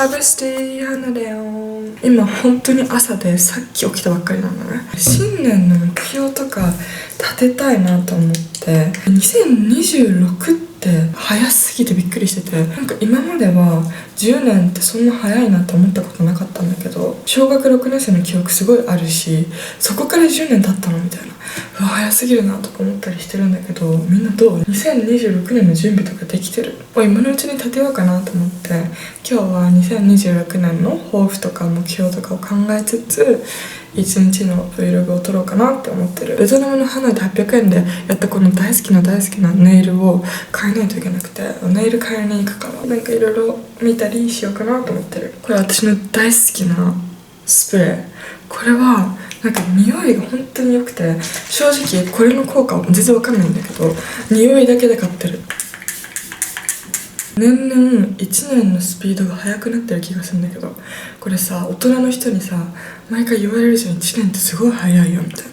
ハベスティー花だよ。今本当に朝でさっき起きたばっかりなのね。新年の目標とか立てたいなと思って、2026って早すぎてびっくりしてて、なんか今までは10年ってそんな早いなって思ったことなかったんだけど、小学6年生の記憶すごいあるし、そこから10年経ったのみたいな、うわ早すぎるなとか思ったりしてるんだけど、みんなどう？ 2026 年の準備とかできてる？今のうちに立てようかなと思って、今日は2026年の抱負とか目標とかを考えつつ一日の Vlog を撮ろうかなって思ってる。ベトナムのハノイで800円でやったこの大好きなネイルを買えないといけなくて、ネイル買いに行くからなんかいろいろ見たりしようかなと思ってる。これ私の大好きなスプレー。これはなんか匂いが本当に良くて、正直これの効果は全然わかんないんだけど、匂いだけで買ってる。年々1年のスピードが速くなってる気がするんだけど、これさ、大人の人にさ毎回言われるじゃん、1年ってすごい早いよみたいな。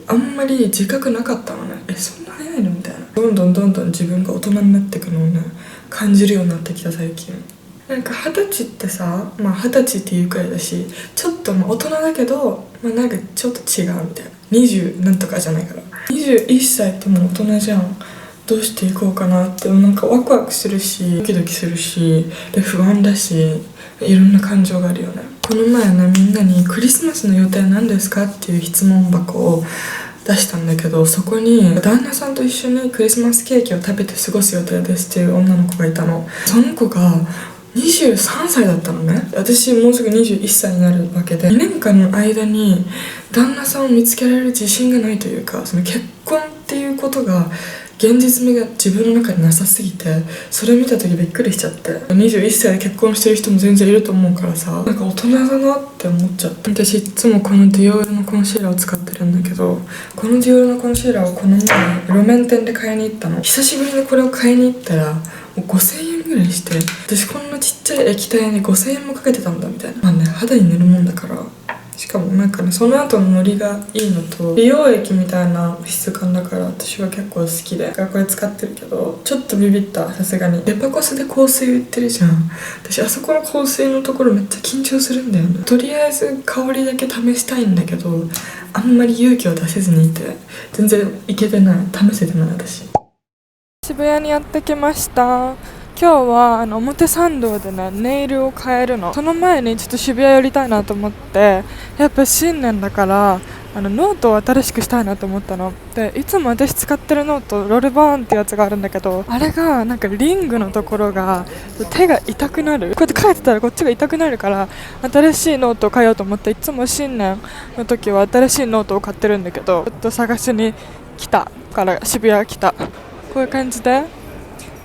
あんまり自覚なかったのね。そんな早いのみたいな。どんどん自分が大人になっていくのをね感じるようになってきた最近。なんか20歳ってさ、20歳っていうくらいだし、ちょっと大人だけど、なんかちょっと違うみたいな。20なんとかじゃないから、21歳ってもう大人じゃん。どうしていこうかなって、なんかワクワクするしドキドキするし、で不安だし、いろんな感情があるよね。この前ね、みんなにクリスマスの予定何ですかっていう質問箱を出したんだけど、そこに旦那さんと一緒にクリスマスケーキを食べて過ごす予定ですっていう女の子がいたの。その子が23歳だったのね。私もうすぐ21歳になるわけで、2年間の間に旦那さんを見つけられる自信がないというか、その結婚っていうことが現実味が自分の中になさすぎて、それ見た時びっくりしちゃって。21歳で結婚してる人も全然いると思うからさ、なんか大人だなって思っちゃって。私いつもこのディオールのコンシーラーを使ってるんだけど、このディオールのコンシーラーをこの前路面店で買いに行ったの。久しぶりにこれを買いに行ったらもう5000円ぐらいして、私こんなちっちゃい液体に5000円もかけてたんだみたいな。肌に塗るもんだから、しかもなんかね、その後のノリがいいのと、美容液みたいな質感だから私は結構好きで、これ使ってるけど、ちょっとビビった。さすがにデパコスで香水売ってるじゃん。私あそこの香水のところめっちゃ緊張するんだよね。とりあえず香りだけ試したいんだけど、あんまり勇気を出せずにいて全然いけてない、試せてない私。渋谷にやってきました。今日は表参道でねネイルを変えるの。その前にちょっと渋谷寄りたいなと思って、やっぱ新年だからノートを新しくしたいなと思ったので、いつも私使ってるノートロールバーンってやつがあるんだけど、あれがなんかリングのところが手が痛くなる。こうやって書いてたらこっちが痛くなるから、新しいノートを買おうと思って、いつも新年の時は新しいノートを買ってるんだけど、ちょっと探しに来たから渋谷来た。こういう感じで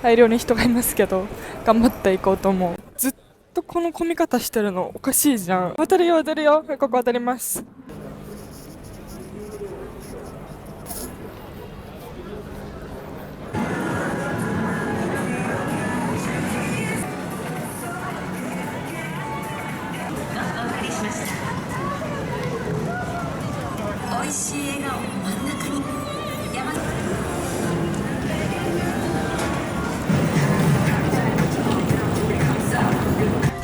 大量に人がいますけど頑張っていこうと思う。ずっとこの混み方してるのおかしいじゃん。渡るよここ渡ります。美味しい笑顔真ん中に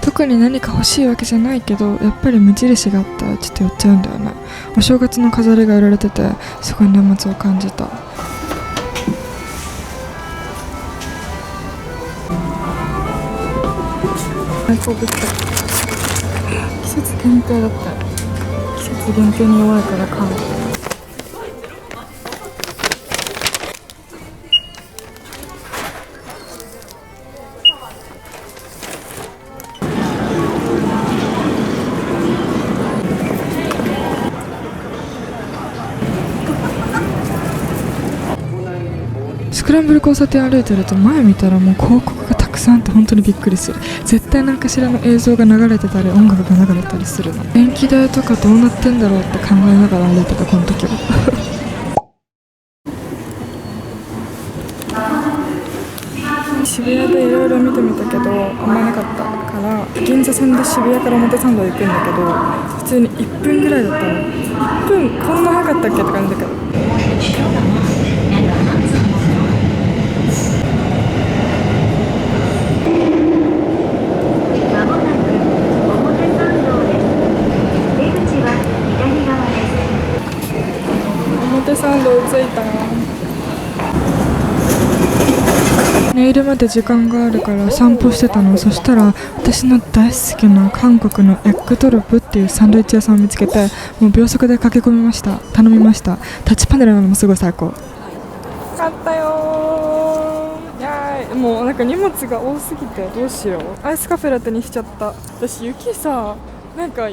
特に何か欲しいわけじゃないけど、やっぱり無印があったらちょっと寄っちゃうんだよね。お正月の飾りが売られてて、すごい年末を感じた。最高物価。季節限定だった。季節限定に弱いから買う。スクランブル交差点歩いてると、前見たらもう広告がたくさんあって本当にびっくりする。絶対何かしらの映像が流れてたり音楽が流れたりするの。電気代とかどうなってんだろうって考えながら歩いてたこの時は。渋谷でいろいろ見てみたけどあんまなかったから、銀座線で渋谷から表参道行くんだけど、普通に1分ぐらいだったの。1分こんな早かったっけって感じだけど。表参道着いた。ネイルまで時間があるから散歩してたの。そしたら私の大好きな韓国のエッグドロップっていうサンドイッチ屋さんを見つけて、もう秒速で駆け込みました。頼みました。タッチパネルなのもすごい最高。買ったよー。やーい。もうなんか荷物が多すぎてどうしよう。アイスカフェラテにしちゃった。私雪さ、なんか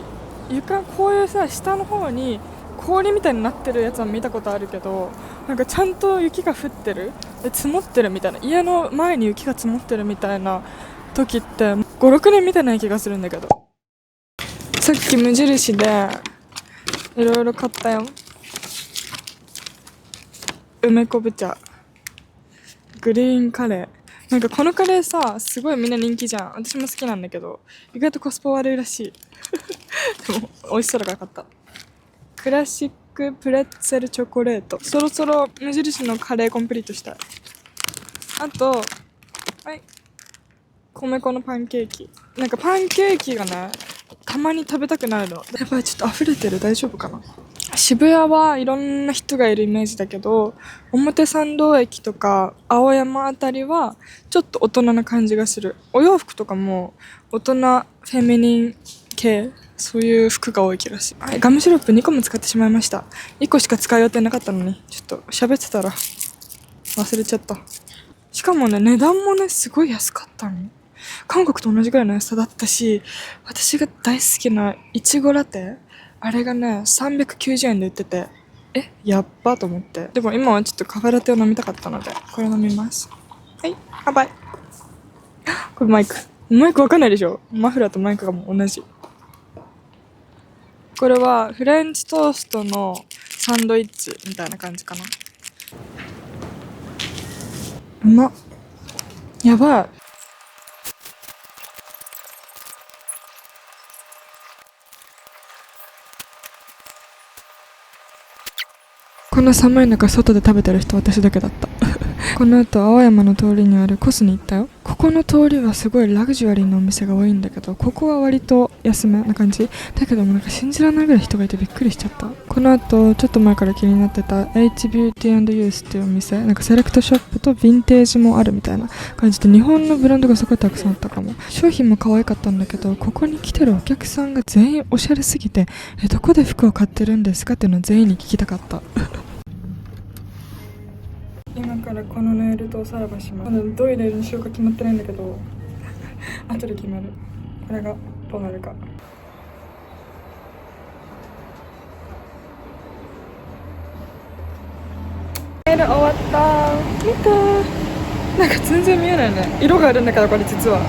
床こういうさ下の方に氷みたいになってるやつは見たことあるけど、なんかちゃんと雪が降ってる、積もってるみたいな、家の前に雪が積もってるみたいな時って5、6年見てない気がするんだけど。さっき無印でいろいろ買ったよ。梅昆布茶、グリーンカレー。なんかこのカレーさすごいみんな人気じゃん。私も好きなんだけど意外とコスパ悪いらしい。でも美味しそうだから買った。クラシックプレッツェルチョコレート。そろそろ無印のカレーコンプリートしたい。あと、はい、米粉のパンケーキ。なんかパンケーキがね、たまに食べたくなるの。やばい、ちょっと溢れてる。大丈夫かな。渋谷はいろんな人がいるイメージだけど、表参道駅とか青山あたりはちょっと大人な感じがする。お洋服とかも大人フェミニン系、そういう服が多い気がする。はい、ガムシロップ2個も使ってしまいました。1個しか使う予定なかったのに、ちょっと喋ってたら忘れちゃった。しかもね、値段もねすごい安かったの。韓国と同じぐらいの安さだったし、私が大好きないちごラテ、あれがね390円で売ってて、やっばと思って。でも今はちょっとカフェラテを飲みたかったのでこれ飲みます。はい、バイ。これマイクわかんないでしょ。マフラーとマイクがもう同じ。これはフレンチトーストのサンドイッチみたいな感じかな。うまっ。やばい。この寒い中外で食べてる人私だけだった。この後青山の通りにあるコスに行ったよ。ここの通りはすごいラグジュアリーなお店が多いんだけど、ここは割と安めな感じだけども、なんか信じられないぐらい人がいてびっくりしちゃった。この後ちょっと前から気になってた H Beauty and Youth っていうお店、なんかセレクトショップとヴィンテージもあるみたいな感じで、日本のブランドがすごいたくさんあったかも。商品も可愛かったんだけど、ここに来てるお客さんが全員おしゃれすぎて、どこで服を買ってるんですかっていうのを全員に聞きたかった。今からこのネイルとおさらばします。まだどういうネイルにしようか決まってないんだけど後で決める。これがどうなるか。ネイル終わった。見た。なんか全然見えないね。色があるんだからこれ実は。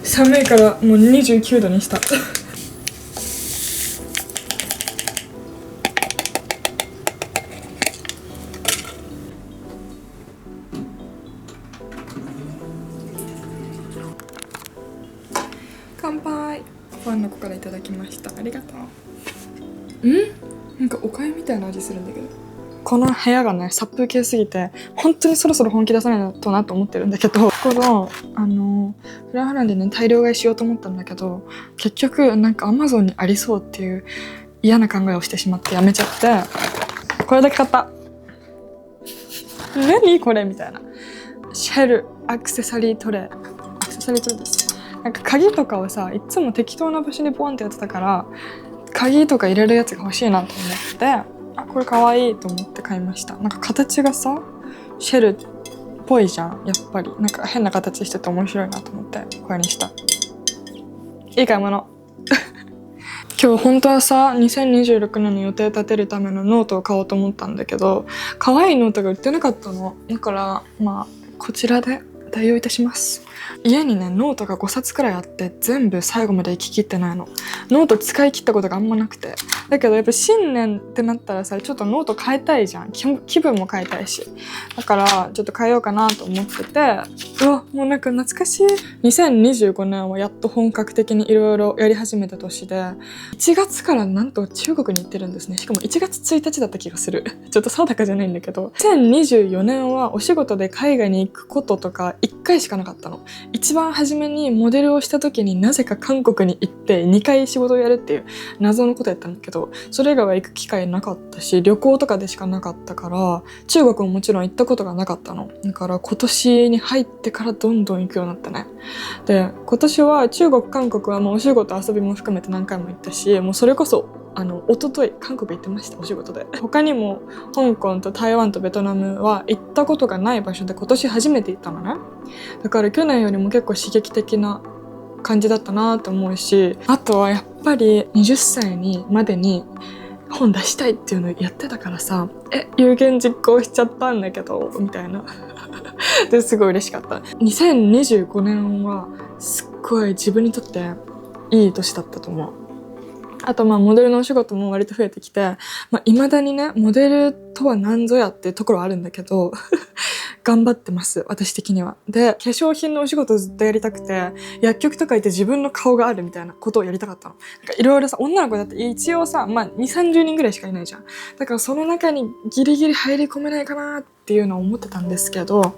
寒いからもう29度にした。乾杯。ファンの子からいただきました。ありがとう。なんかおかゆみたいな味するんだけど、この部屋がね殺風景すぎて本当にそろそろ本気出さないとなと思ってるんだけど、このフランハランでね大量買いしようと思ったんだけど、結局なんかアマゾンにありそうっていう嫌な考えをしてしまってやめちゃって、これだけ買った。何これみたいな。シェルアクセサリートレイ。アクセサリートレイです。なんか鍵とかをさいつも適当な場所にポンってやってたから、鍵とか入れるやつが欲しいなと思って、これかわいいと思って買いました。なんか形がさシェルっぽいじゃん。やっぱりなんか変な形してて面白いなと思ってこれにした。いい買い物。今日本当はさ2026年の予定立てるためのノートを買おうと思ったんだけど、可愛いノートが売ってなかったの。だからこちらで代用いたします。家にねノートが5冊くらいあって全部最後まで行ききってないの。ノート使い切ったことがあんまなくて、だけどやっぱ新年ってなったらさ、ちょっとノート変えたいじゃん。気分も変えたいし。だからちょっと変えようかなと思ってて、うわ、もうなんか懐かしい。2025年はやっと本格的にいろいろやり始めた年で、1月からなんと中国に行ってるんですね。しかも1月1日だった気がする。ちょっと定かじゃないんだけど、2024年はお仕事で海外に行くこととか1回しかなかったの。一番初めにモデルをした時になぜか韓国に行って2回仕事をやるっていう謎のことやったんだけど、それ以外は行く機会なかったし、旅行とかでしかなかったから、中国ももちろん行ったことがなかったの。だから今年に入ってからどんどん行くようになったね。で、今年は中国、韓国はもうお仕事遊びも含めて何回も行ったし、もうそれこそ一昨日韓国行ってました、お仕事で。他にも香港と台湾とベトナムは行ったことがない場所で今年初めて行ったのね。だから去年よりも結構刺激的な感じだったなと思うし、あとはやっぱり20歳までに本出したいっていうのをやってたからさ、有言実行しちゃったんだけどみたいなですごい嬉しかった。2025年はすっごい自分にとっていい年だったと思う。あとモデルのお仕事も割と増えてきて、未だにね、モデルとは何ぞやっていうところはあるんだけど頑張ってます、私的には。で、化粧品のお仕事をずっとやりたくて、薬局とか行って自分の顔があるみたいなことをやりたかったの。いろいろさ、女の子だって一応さ、2、30人ぐらいしかいないじゃん。だからその中にギリギリ入り込めないかなっていうのを思ってたんですけど、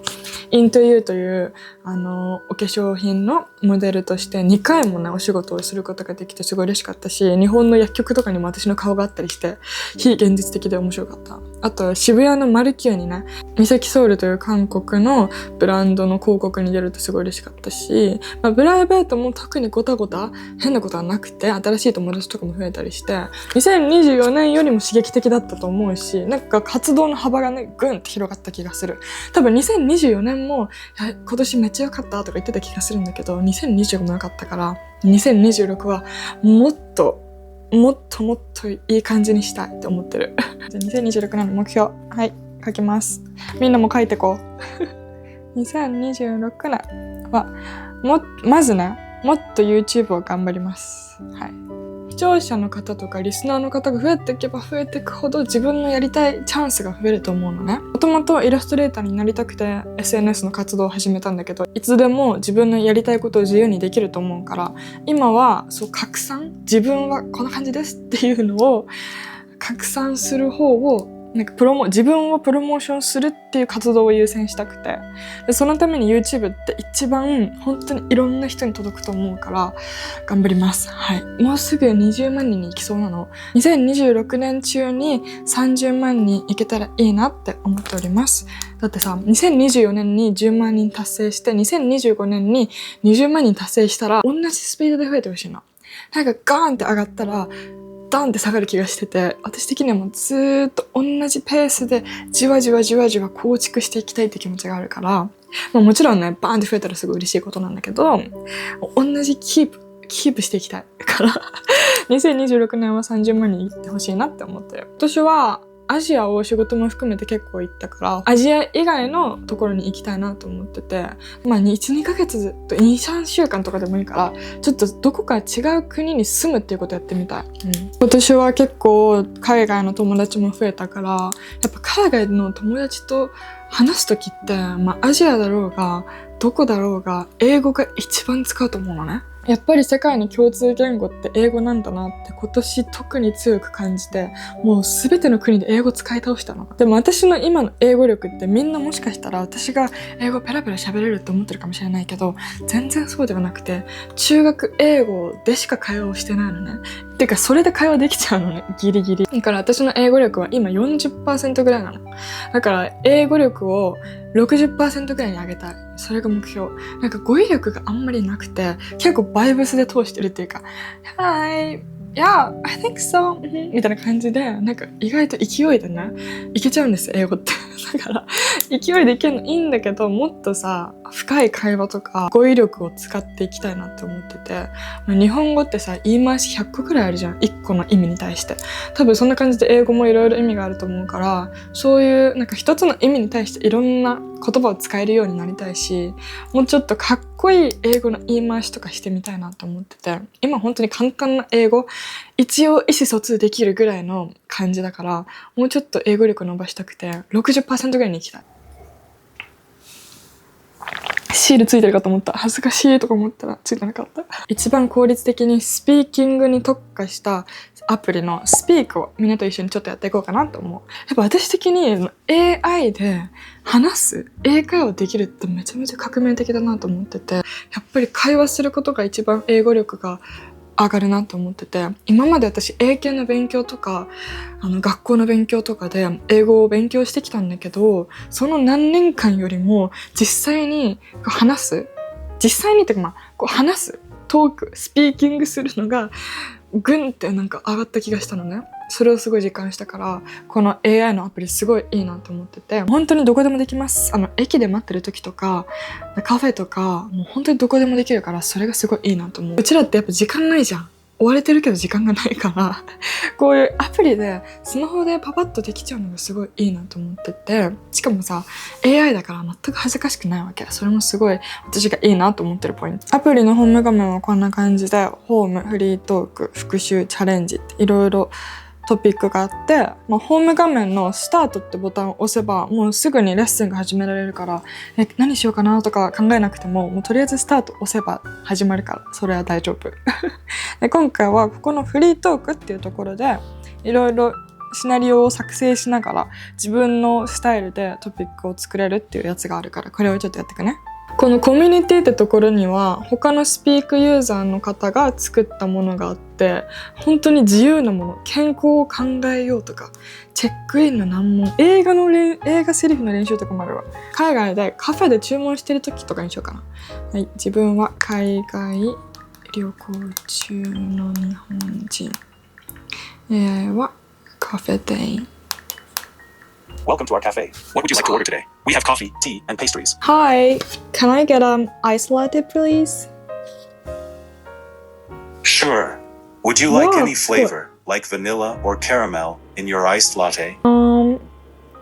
INTOYOU というお化粧品のモデルとして2回もねお仕事をすることができてすごい嬉しかったし、日本の薬局とかにも私の顔があったりして非現実的で面白かった。あと渋谷のマルキューにね、ミサキソウルという韓国のブランドの広告に出るとすごい嬉しかったし、プライベートも特にごたごた変なことはなくて、新しい友達とかも増えたりして2024年よりも刺激的だったと思うし、なんか活動の幅がねグンって広がった気がする。多分2024年も今年めっちゃ良かったとか言ってた気がするんだけど、2025も良かったから2026はもっといい感じにしたいって思ってるじゃあ2026年の目標、はい書きます。みんなも書いてこう2026年はまずね、もっと YouTube を頑張ります。はい、視聴者の方とかリスナーの方が増えていけば増えていくほど自分のやりたいチャンスが増えると思うのね。もともとイラストレーターになりたくて SNS の活動を始めたんだけど、いつでも自分のやりたいことを自由にできると思うから、今はそう拡散、自分はこんな感じですっていうのを拡散する方をなんか自分をプロモーションするっていう活動を優先したくて、でそのために YouTube って一番本当にいろんな人に届くと思うから頑張ります。はい、もうすぐ20万人に行きそうなの。2026年中に30万人行けたらいいなって思っております。だってさ、2024年に10万人達成して2025年に20万人達成したら同じスピードで増えてほしいの。なんかガーンって上がったらダンって下がる気がしてて、私的にはもうずーっと同じペースでじわじわ構築していきたいって気持ちがあるから、もちろんねバーンって増えたらすごい嬉しいことなんだけど、同じキープしていきたいから2026年は30万人行ってほしいなって思ってる。今年はアジアを仕事も含めて結構行ったから、アジア以外のところに行きたいなと思ってて、1、2ヶ月と2、3週間とかでもいいから、ちょっとどこか違う国に住むっていうことやってみたい。今年は結構海外の友達も増えたから、やっぱ海外の友達と話すときって、アジアだろうが、どこだろうが、英語が一番使うと思うのね。やっぱり世界の共通言語って英語なんだなって今年特に強く感じて、もう全ての国で英語使い倒したの。でも私の今の英語力ってみんなもしかしたら私が英語ペラペラ喋れるって思ってるかもしれないけど、全然そうではなくて、中学英語でしか会話をしてないのね。てかそれで会話できちゃうのね、ギリギリ。だから私の英語力は今 40% ぐらいなの。だから英語力を60% ぐらいに上げたい。それが目標。なんか語彙力があんまりなくて、結構バイブスで通してるっていうか、Hi, yeah, I think so みたいな感じで、なんか意外と勢いでね、いけちゃうんですよ、英語って。だから勢いでいけるのいいんだけど、もっとさ、深い会話とか語彙力を使っていきたいなって思ってて、日本語ってさ、言い回し100個くらいあるじゃん、1個の意味に対して。多分そんな感じで英語もいろいろ意味があると思うから、そういうなんか一つの意味に対していろんな言葉を使えるようになりたいし、もうちょっとかっこいい英語の言い回しとかしてみたいなと思ってて、今本当に簡単な英語、一応意思疎通できるぐらいの感じだから、もうちょっと英語力伸ばしたくて 60% ぐらいに行きたい。シールついてるかと思った。恥ずかしいとか思ったらついてなかった。一番効率的にスピーキングに特化したアプリのスピークをみんなと一緒にちょっとやっていこうかなと思う。やっぱ私的に AI で話す、英会話できるってめちゃめちゃ革命的だなと思ってて、やっぱり会話することが一番英語力が上がるなと思ってて、今まで私英検の勉強とか学校の勉強とかで英語を勉強してきたんだけど、その何年間よりも実際に話す、話す、トーク、スピーキングするのがグンってなんか上がった気がしたのね。それをすごい実感したから、この AI のアプリすごいいいなと思ってて、本当にどこでもできます。駅で待ってる時とかカフェとか、もう本当にどこでもできるから、それがすごいいいなと思う。うちらってやっぱ時間ないじゃん。追われてるけど時間がないからこういうアプリでスマホでパパッとできちゃうのがすごいいいなと思ってて、しかもさ AI だから全く恥ずかしくないわけ。それもすごい私がいいなと思ってるポイント。アプリのホーム画面はこんな感じで、ホーム、フリートーク、復習、チャレンジっていろいろトピックがあって、ホーム画面のスタートってボタンを押せばもうすぐにレッスンが始められるから、何しようかなとか考えなくても、もうとりあえずスタート押せば始まるから、それは大丈夫で、今回はここのフリートークっていうところでいろいろシナリオを作成しながら自分のスタイルでトピックを作れるっていうやつがあるから、これをちょっとやっていくね。このコミュニティってところには他のスピークユーザーの方が作ったものがあって、本当に自由なもの、健康を考えようとか、チェックインの難問、映画セリフの練習とかもあるわ。海外でカフェで注文してる時とかにしようかな。はい、自分は海外旅行中の日本人。AI はカフェ店員。Welcome to our cafe. What would you like to order today? We have coffee, tea, and pastries. Hi, can I get an iced latte, please? Sure. Would you like any flavor, like vanilla or caramel, in your iced latte?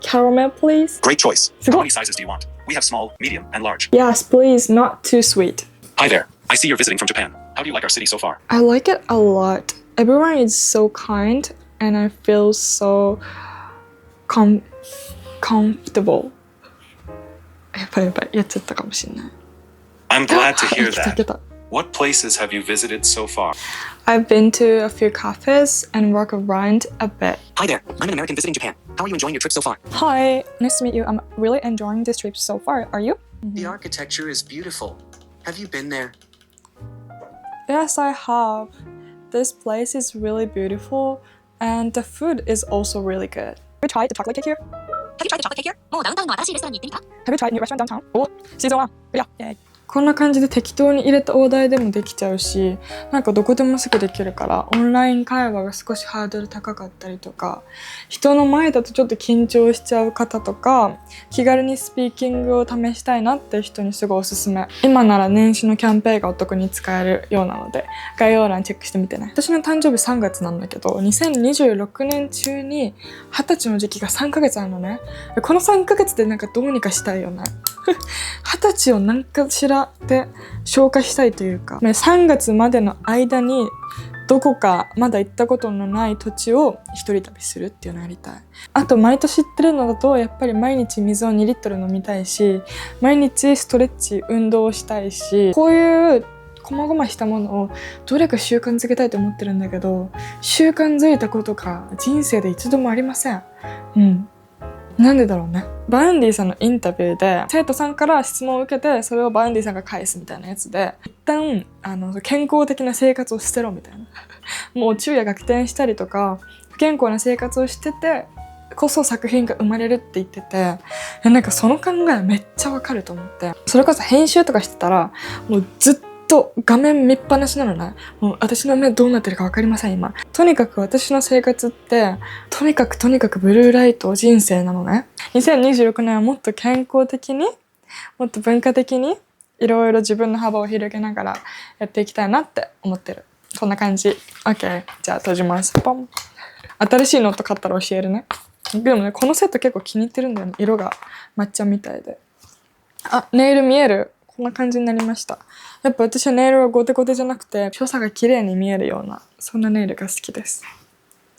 Caramel, please. Great choice. How many sizes do you want? We have small, medium, and large. Yes, please, not too sweet. Hi there. I see you're visiting from Japan. How do you like our city so far? I like it a lot. Everyone is so kind, and I feel so comfortable. やばいやばい、やっちゃったかもしれない。I'm glad to hear 来た来 that. た。 What places have you visited so far? I've been to a few cafes and walk around a bit. Hi there, I'm an American visiting Japan. How are you enjoying your trip so far? Hi, nice to meet you. I'm really enjoying this trip so far. Are you? The architecture is beautiful. Have you been there? Yes, I have. This place is really beautiful, and the food is also really good. Have you tried the chocolate cake here? Have you tried the chocolate cake here? もうダウンタウンの新しいレストランに行ってみた？ Have you tried new restaurant downtown? お、シーズン1。Yay. こんな感じで適当に入れたお題でもできちゃうし、なんかどこでもすぐできるから、オンライン会話が少しハードル高かったりとか、人の前だとちょっと緊張しちゃう方とか、気軽にスピーキングを試したいなっていう人にすごいおすすめ。今なら年始のキャンペーンがお得に使えるようなので、概要欄チェックしてみてね。私の誕生日3月なんだけど、2026年中に20歳の時期が3ヶ月あるのね。この3ヶ月でなんかどうにかしたいよね。20歳を何かしらで消化したいというか、3月までの間にどこかまだ行ったことのない土地を一人旅するっていうのをやりたい。あと毎年行ってるのだとやっぱり毎日水を2リットル飲みたいし、毎日ストレッチ運動をしたいし、こういう細々したものをどれか習慣づけたいと思ってるんだけど、習慣づいたことが人生で一度もありません。なんでだろうね。バウンディさんのインタビューで生徒さんから質問を受けて、それをバウンディさんが返すみたいなやつで、一旦健康的な生活を捨てろみたいな。もう昼夜逆転したりとか不健康な生活をしててこそ作品が生まれるって言ってて、なんかその考えめっちゃわかると思って、それこそ編集とかしてたらもうずっと画面見っぱなしなのね。もう私の目どうなってるか分かりません今。とにかく私の生活ってとにかくブルーライト人生なのね。2026年はもっと健康的に、もっと文化的にいろいろ自分の幅を広げながらやっていきたいなって思ってる。こんな感じ。 OK、 じゃあ閉じます。ポン。新しいノート買ったら教えるね。でもね、このセット結構気に入ってるんだよね。色が抹茶みたいで。あ、ネイル見える？こんな感じになりました。やっぱ私はネイルはゴテゴテじゃなくて所作が綺麗に見えるようなそんなネイルが好きです。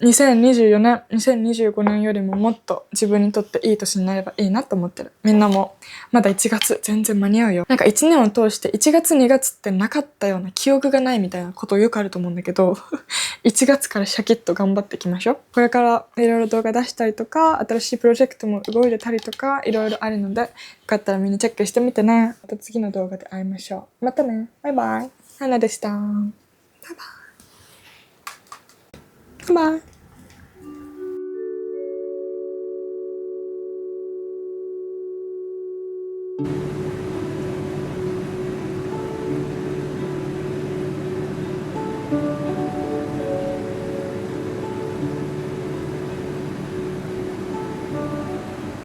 2024年、2025年よりももっと自分にとっていい年になればいいなと思ってる。みんなもまだ1月全然間に合うよ。なんか1年を通して1月2月ってなかったような記憶がないみたいなことよくあると思うんだけど1月からシャキッと頑張っていきましょう。これからいろいろ動画出したりとか新しいプロジェクトも動いてたりとかいろいろあるのでよかったらみんなチェックしてみてね。また次の動画で会いましょう。またね。バイバイ。はなでした。バイバイ。バイバイ。